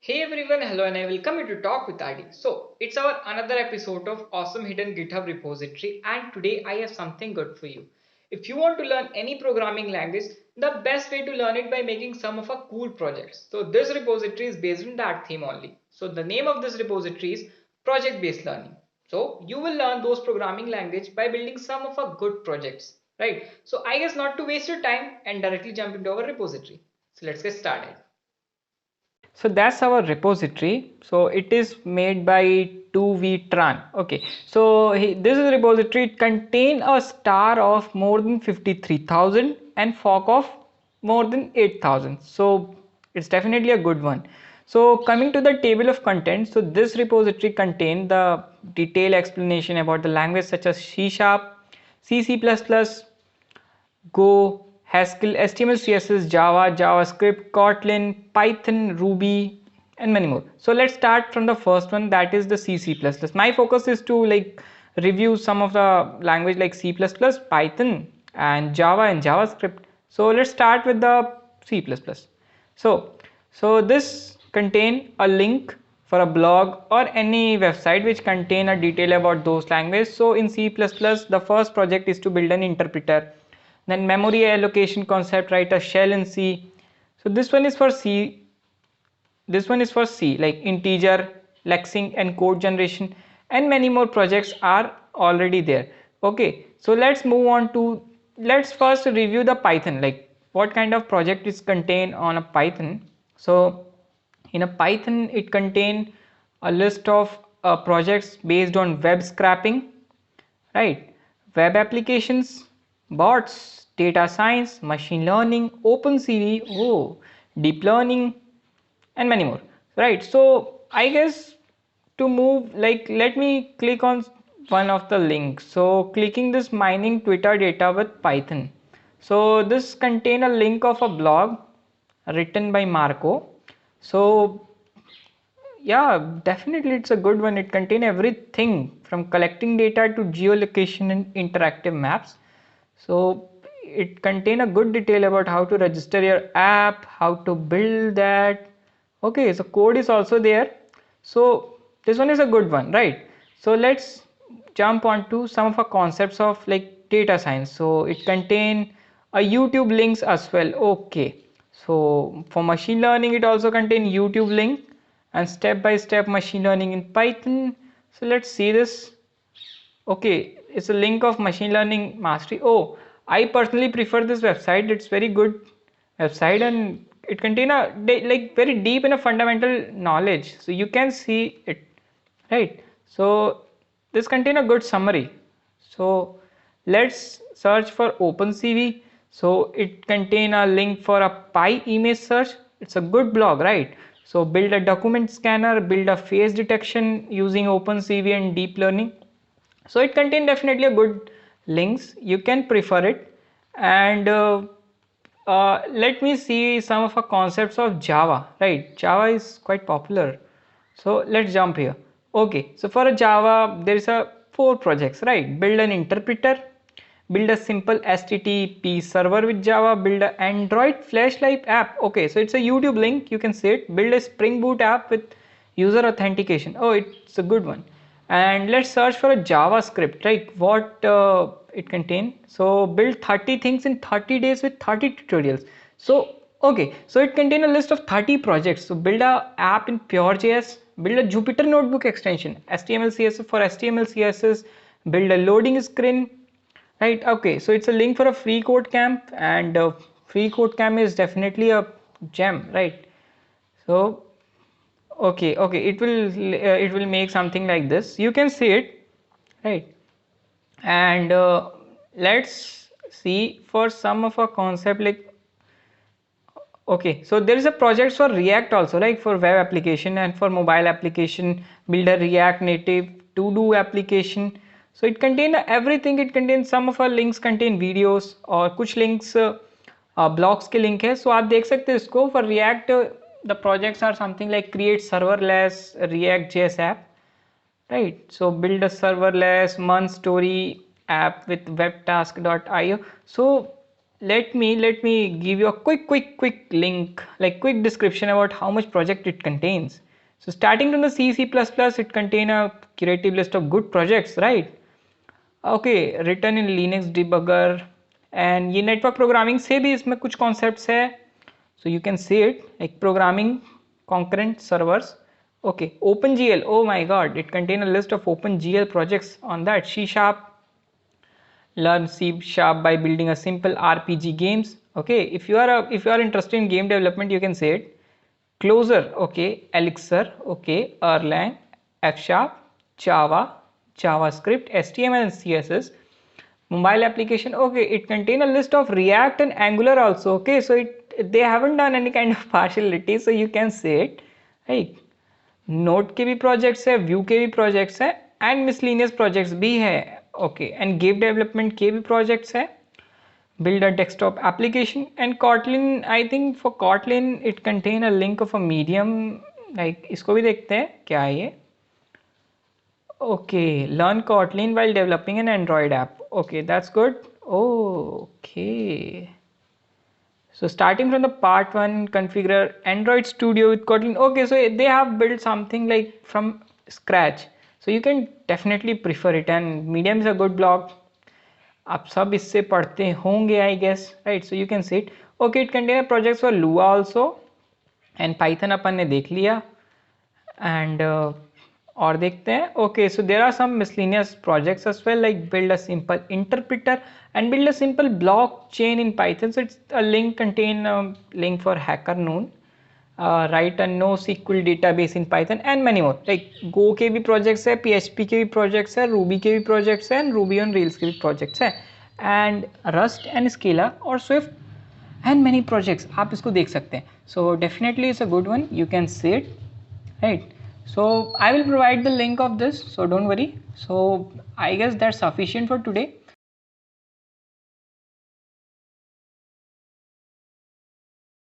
Hey everyone, hello and I welcome you to Talk with RD. So, it's our another episode of Awesome Hidden GitHub Repository, and today I have something good for you. If you want to learn any programming language, the best way to learn it by making some of our cool projects. So, this repository is based on that theme only. So, the name of this repository is Project Based Learning. So, you will learn those programming language by building some of our good projects, right? So, I guess not to waste your time and directly jump into our repository. So, let's get started. So that's our repository. So it is made by 2vtran. Okay, so this is a repository. It contain a star of more than 53,000 and fork of more than 8,000. So it's definitely a good one. So coming to the table of contents, so this repository contain the detailed explanation about the language such as C Sharp, C++, Go, Haskell, HTML, CSS, Java, JavaScript, Kotlin, Python, Ruby, and many more. So let's start from the first one, that is the C++. My focus is to review some of the language like C++, Python, and Java and JavaScript. So let's start with the C++. So, so this contain a link for a blog or any website which contain a detail about those languages. So in C++, the first project is to build an interpreter. Then memory allocation concept, write a shell in C. So this one is for C. This one is for C, like integer, lexing, and code generation, and many more projects are already there. Okay, so let's move on to, let's first review the Python, like what kind of project is contained on a Python. So in a Python, it contain a list of projects based on web scraping, right? Web applications, bots, data science, machine learning, OpenCV, deep learning, and many more, right? So I guess to move, like, let me click on one of the links. So clicking this mining Twitter data with Python. So this contain a link of a blog written by Marco. So yeah, definitely it's a good one. It contains everything from collecting data to geolocation and interactive maps. So it contains a good detail about how to register your app, how to build that. Okay, so code is also there. So this one is a good one, right? So let's jump on to some of our concepts of like data science. So it contain a YouTube links as well. Okay, so for machine learning, it also contain YouTube link and step-by-step machine learning in Python. So let's see this. Okay, it's a link of machine learning mastery. Oh, I personally prefer this website. It's very good website and it contain a like very deep and a fundamental knowledge. So you can see it, right? So this contain a good summary. So let's search for OpenCV. So it contain a link for a PyImage search. It's a good blog, right? So build a document scanner, build a face detection using OpenCV and deep learning. So it contain definitely a good links. You can prefer it. And let me see some of the concepts of Java, right? Java is quite popular. So let's jump here. Okay, so for a Java, there is a 4 projects, right? Build an interpreter, build a simple HTTP server with Java, build an Android flashlight app. Okay, so it's a YouTube link, you can see it. Build a Spring Boot app with user authentication. Oh, it's a good one. And let's search for a JavaScript, right? What it contain. So build 30 things in 30 days with 30 tutorials. So okay, so it contain a list of 30 projects. So build a app in pure.js, build a Jupyter notebook extension, HTML CSS for HTML CSS, build a loading screen, right? Okay, so it's a link for a free code camp, and free code camp is definitely a gem, right? So okay, it will make something like this, you can see it, right? And let's see for some of a concept like, okay, so there is a project for React also, like for web application and for mobile application, build a React native to do application. So it contain everything. It contains some of our links contain videos और कुछ links blocks के link है. So आप देख सकते हैं इसको. For React the projects are something like create serverless React JS app, right? So build a serverless month story app with webtask.io. So let me give you a quick link, like quick description about how much project it contains. So starting from the C++, it contains a curative list of good projects, right? Okay, written in Linux debugger, and ये network programming से भी इसमें कुछ concepts है. So you can see it like programming concurrent servers. Okay, OpenGL. Oh my God, it contains a list of OpenGL projects on that. C#, learn C# by building a simple RPG games. Okay, if you are interested in game development, you can say it. Closer, okay, Elixir, okay, Erlang, F#, Java, JavaScript, HTML and CSS. Mobile application, okay, it contains a list of React and Angular also. Okay, so they haven't done any kind of partiality, so you can say it, right? Note के भी projects है, view के भी projects है, and miscellaneous projects भी है. Okay, end game development के भी प्रोजेक्ट्स है. build a desktop application, and Kotlin, I think for Kotlin it contain a link of a medium, like इसको भी देखते हैं क्या है ये. Okay, learn Kotlin while developing an Android app. Okay, that's good. Okay, so starting from the part 1, configure Android Studio with Kotlin. Okay, so they have built something like from scratch, so you can definitely prefer it, and Medium is a good blog. आप सब इससे पढ़ते होंगे, I guess, right? So you can see it. Okay, it contains projects for Lua also, and Python अपन ने देख लिया, and और देखते हैं. Okay, so there are some miscellaneous projects as well, like build a simple interpreter and build a simple blockchain in Python. So it's a link contain link for HackerNoon. Write a NoSQL database in Python and many more. Like Go के भी projects है, PHP के भी projects है, Ruby के भी projects है, and Ruby on Rails के भी projects है, and Rust and Scala or Swift and many projects. आप इसको देख सकते हैं. So definitely it's a good one. You can see it, right? So I will provide the link of this, so don't worry. So I guess that's sufficient for today.